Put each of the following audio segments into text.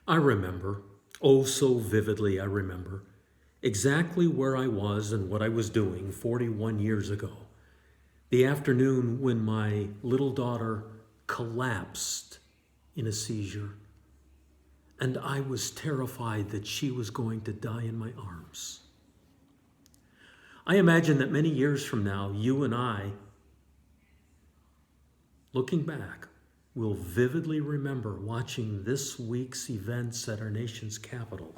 I remember, oh so vividly I remember, exactly where I was and what I was doing 41 years ago. The afternoon when my little daughter collapsed in a seizure, and I was terrified that she was going to die in my arms. I imagine that many years from now, you and I, looking back, will vividly remember watching this week's events at our nation's capital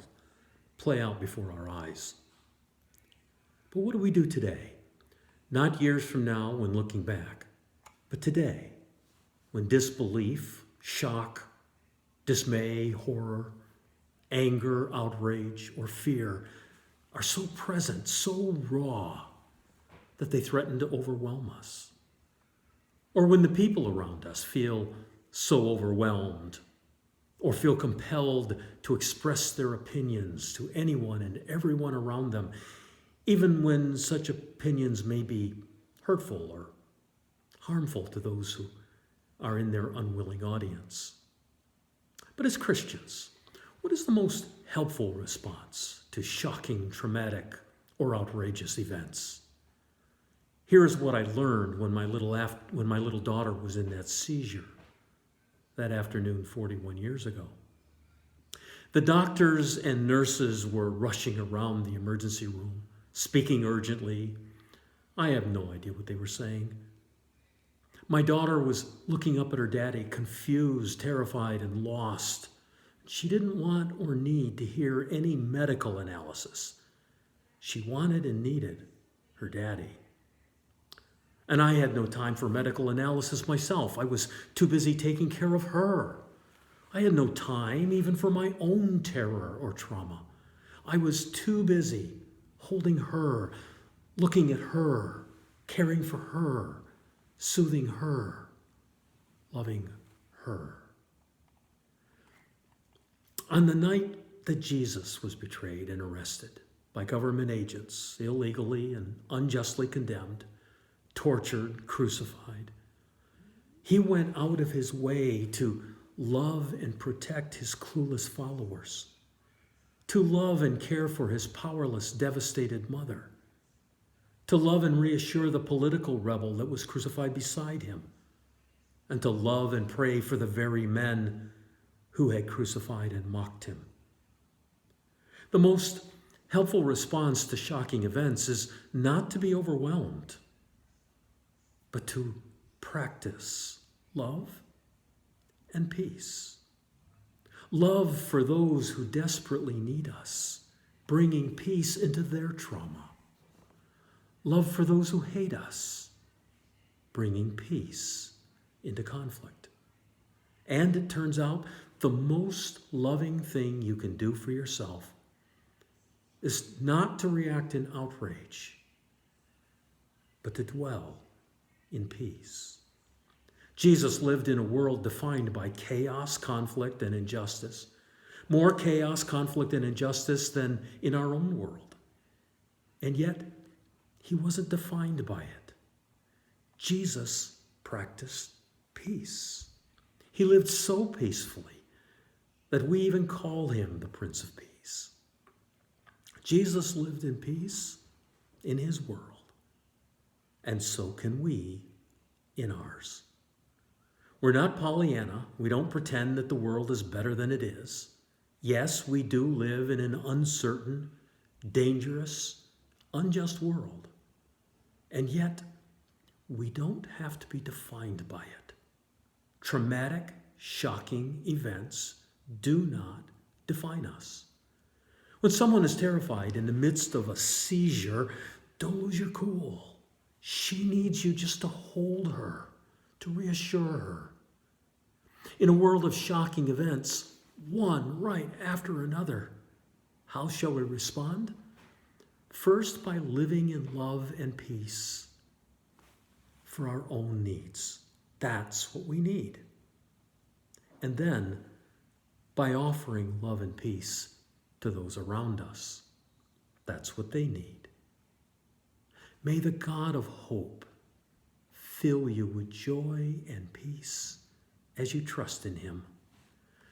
play out before our eyes. But what do we do today? Not years from now when looking back, but today, when disbelief, shock, dismay, horror, anger, outrage, or fear are so present, so raw, that they threaten to overwhelm us. Or when the people around us feel so overwhelmed or feel compelled to express their opinions to anyone and everyone around them, even when such opinions may be hurtful or harmful to those who are in their unwilling audience. But as Christians, what is the most helpful response to shocking, traumatic, or outrageous events? Here is what I learned when my little daughter was in that seizure that afternoon 41 years ago. The doctors and nurses were rushing around the emergency room, speaking urgently. I have no idea what they were saying. My daughter was looking up at her daddy, confused, terrified, and lost. She didn't want or need to hear any medical analysis. She wanted and needed her daddy. And I had no time for medical analysis myself. I was too busy taking care of her. I had no time even for my own terror or trauma. I was too busy holding her, looking at her, caring for her, soothing her, loving her. On the night that Jesus was betrayed and arrested by government agents, illegally and unjustly condemned, tortured, crucified, he went out of his way to love and protect his clueless followers, to love and care for his powerless, devastated mother, to love and reassure the political rebel that was crucified beside him, and to love and pray for the very men who had crucified and mocked him. The most helpful response to shocking events is not to be overwhelmed, but to practice love and peace. Love for those who desperately need us, bringing peace into their trauma. Love for those who hate us, bringing peace into conflict. And it turns out the most loving thing you can do for yourself is not to react in outrage, but to dwell in peace. Jesus lived in a world defined by chaos, conflict, and injustice. More chaos, conflict, and injustice than in our own world. And yet, he wasn't defined by it. Jesus practiced peace. He lived so peacefully that we even call him the Prince of Peace. Jesus lived in peace in his world, and so can we in ours. We're not Pollyanna. We don't pretend that the world is better than it is. Yes, we do live in an uncertain, dangerous, unjust world. And yet, we don't have to be defined by it. Traumatic, shocking events do not define us. When someone is terrified in the midst of a seizure, don't lose your cool. She needs you just to hold her, to reassure her. In a world of shocking events, one right after another, how shall we respond? First, by living in love and peace for our own needs. That's what we need. And then, by offering love and peace to those around us. That's what they need. May the God of hope fill you with joy and peace as you trust in him,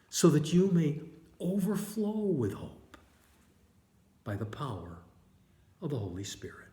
so that you may overflow with hope by the power of the Holy Spirit.